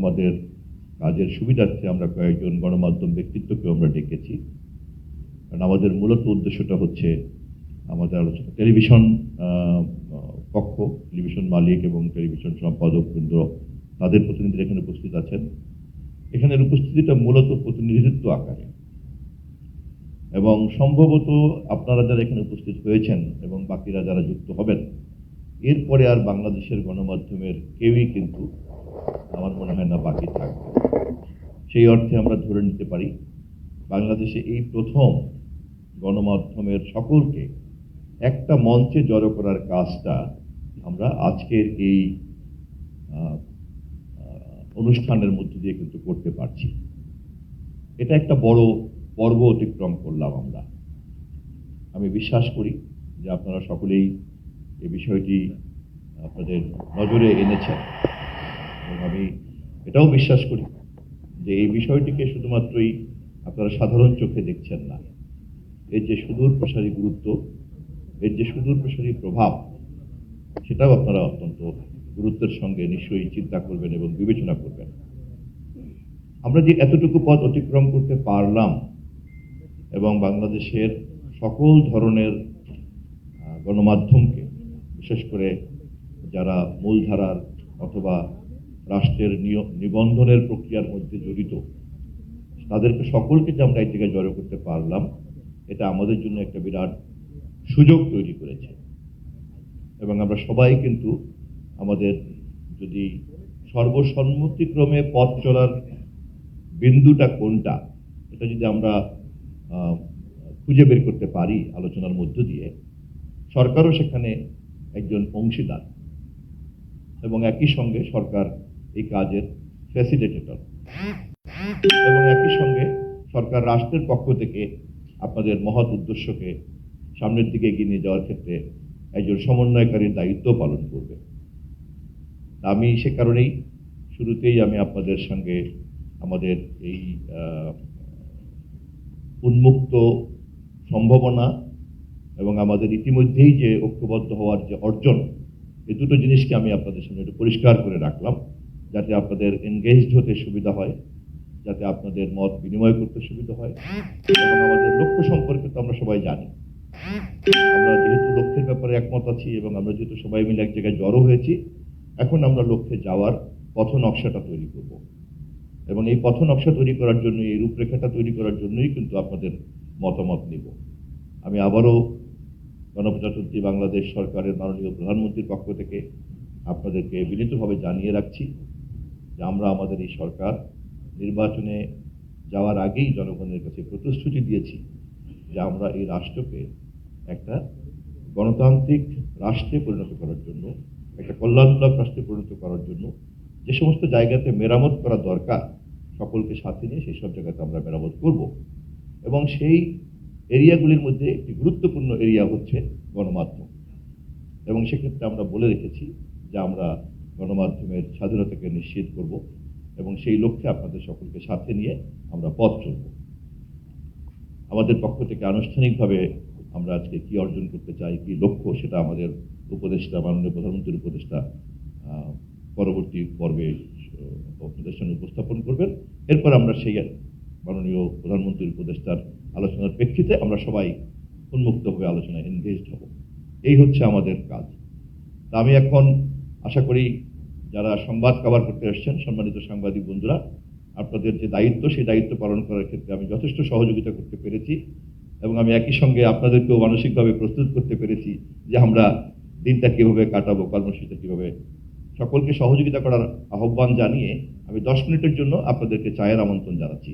আমাদের কাজের সুবিধার্থে আমরা কয়েকজন গণমাধ্যম ব্যক্তিত্বকে আমরা ডেকেছি। কারণ আমাদের মূলত উদ্দেশ্যটা হচ্ছে আমাদের আলোচনা টেলিভিশন পক্ষ, টেলিভিশন মালিক এবং টেলিভিশন সম্পাদক বৃন্দ, তাদের প্রতিনিধিরা এখানে উপস্থিত আছেন। এখানের উপস্থিতিটা মূলত প্রতিনিধিত্ব আকারে, এবং সম্ভবত আপনারা যারা এখানে উপস্থিত হয়েছেন এবং বাকিরা যারা যুক্ত হবেন, এরপরে আর বাংলাদেশের গণমাধ্যমের কেউই কিন্তু আমার মনে হয় না বাকি থাকবে। সেই অর্থে আমরা ধরে নিতে পারি বাংলাদেশে এই প্রথম গণমাধ্যমের সকলকে একটা মঞ্চে জড়ো করার কাজটা আমরা আজকের এই অনুষ্ঠানের মধ্য দিয়ে কিন্তু করতে পারছি। এটা একটা বড় পর্ব অতিক্রম করলাম আমরা। আমি বিশ্বাস করি যে আপনারা সকলেই এই বিষয়টি আপনাদের নজরে এনেছেন, এবং আমি এটাও বিশ্বাস করি যে এই বিষয়টিকে শুধুমাত্রই আপনারা সাধারণ চোখে দেখছেন না, এর যে সুদূর প্রসারী গুরুত্ব, এর যে সুদূর প্রসারী প্রভাব, সেটাও আপনারা অত্যন্ত গুরুত্বের সঙ্গে নিশ্চয়ই চিন্তা করবেন এবং বিবেচনা করবেন। আমরা যে এতটুকু পথ অতিক্রম করতে পারলাম এবং বাংলাদেশের সকল ধরনের গণমাধ্যমকে, বিশেষ করে যারা মূলধারার অথবা রাষ্ট্রের নিবন্ধনের প্রক্রিয়ার মধ্যে জড়িত, তাদেরকে সকলকে যে আমরা এই জায়গায় জড়ো করতে পারলাম, এটা আমাদের জন্য একটা বিরাট সুযোগ তৈরি করেছে। এবং আমরা সবাই কিন্তু আমাদের যদি সর্বসম্মতিক্রমে পথ চলার বিন্দুটা কোনটা, এটা যদি আমরা খুঁজে বের করতে পারি আলোচনার মধ্য দিয়ে, সরকারও সেখানে একজন অংশীদার এবং একই সঙ্গে সরকার এই কাজের ফ্যাসিলিটেটর, এবং একই সঙ্গে সরকার রাষ্ট্রের পক্ষ থেকে আপনাদের মহৎ উদ্দেশ্যকে সামনের দিকে এগিয়ে নিয়ে যাওয়ার ক্ষেত্রে একজন সমন্বয়কারীর দায়িত্ব পালন করবে। আমি সে কারণেই শুরুতেই আমি আপনাদের সঙ্গে আমাদের এই উন্মুক্ত সম্ভাবনা এবং আমাদের ইতিমধ্যেই যে ঐক্যবদ্ধ হওয়ার যে অর্জন, এই দুটো জিনিসকে আমি আপনাদের সামনে একটু পরিষ্কার করে রাখলাম, যাতে আপনাদের এনগেজড হতে সুবিধা হয়, যাতে আপনাদের মত বিনিময় করতে সুবিধা হয়। এবং আমাদের লক্ষ্য সম্পর্কে তো আমরা সবাই জানি। আমরা যেহেতু লক্ষ্যের ব্যাপারে একমত আছি এবং আমরা যেহেতু সবাই মিলে এক জায়গায় জড়ো হয়েছি, এখন আমরা লক্ষ্যে যাওয়ার পথ নকশাটা তৈরি করব। এবং এই পথ নকশা তৈরি করার জন্য, এই রূপরেখাটা তৈরি করার জন্যই কিন্তু আপনাদের মতামত নিব। আমি আবারও গণপ্রজাতন্ত্রী বাংলাদেশ সরকারের মাননীয় প্রধানমন্ত্রীর পক্ষ থেকে আপনাদেরকে বিনীতভাবে জানিয়ে রাখছি যে আমরা আমাদের এই সরকার নির্বাচনে যাওয়ার আগেই জনগণের কাছে প্রতিশ্রুতি দিয়েছি যে আমরা এই রাষ্ট্রকে একটা গণতান্ত্রিক রাষ্ট্রে পরিণত করার জন্য, একটা কল্যাণমূলক রাষ্ট্রে পরিণত করার জন্য যে সমস্ত জায়গাতে মেরামত করা দরকার, সকলকে সাথে নিয়ে সেই সব জায়গাতে আমরা মেরামত করব। এবং সেই এরিয়াগুলির মধ্যে একটি গুরুত্বপূর্ণ এরিয়া হচ্ছে গণমাধ্যম। এবং সেক্ষেত্রে আমরা বলে রেখেছি যে আমরা গণমাধ্যমের স্বাধীনতাকে নিশ্চিত করব, এবং সেই লক্ষ্যে আপনাদের সকলকে সাথে নিয়ে আমরা পথ চলব। আমাদের পক্ষ থেকে আনুষ্ঠানিকভাবে আমরা আজকে কি অর্জন করতে চাই, কি লক্ষ্য, সেটা আমাদের উপদেষ্টা, মাননীয় প্রধানমন্ত্রীর উপদেষ্টা পরবর্তী পর্বে আপনাদের সামনে উপস্থাপন করবেন। এরপর আমরা সেই মাননীয় প্রধানমন্ত্রীর উপদেষ্টার আলোচনার প্রেক্ষিতে আমরা সবাই উন্মুক্তভাবে আলোচনায় এনগেজড হব। এই হচ্ছে আমাদের কাজ। তা আমি এখন আশা করি যারা সংবাদ কভার করতে এসেছেন, সম্মানিত সাংবাদিক বন্ধুরা, আপনাদের যে দায়িত্ব, সেই দায়িত্ব পালন করার ক্ষেত্রে আমি যথেষ্ট সহযোগিতা করতে পেরেছি, এবং আমি একই সঙ্গে আপনাদেরকেও মানসিকভাবে প্রস্তুত করতে পেরেছি যে আমরা দিনটা কিভাবে কাটাবো, কর্মসূচিটা কিভাবে। সকলকে সহযোগিতা করার আহ্বান জানিয়ে আমি 10 মিনিটের জন্য আপনাদেরকে চায়ের আমন্ত্রণ জানাচ্ছি।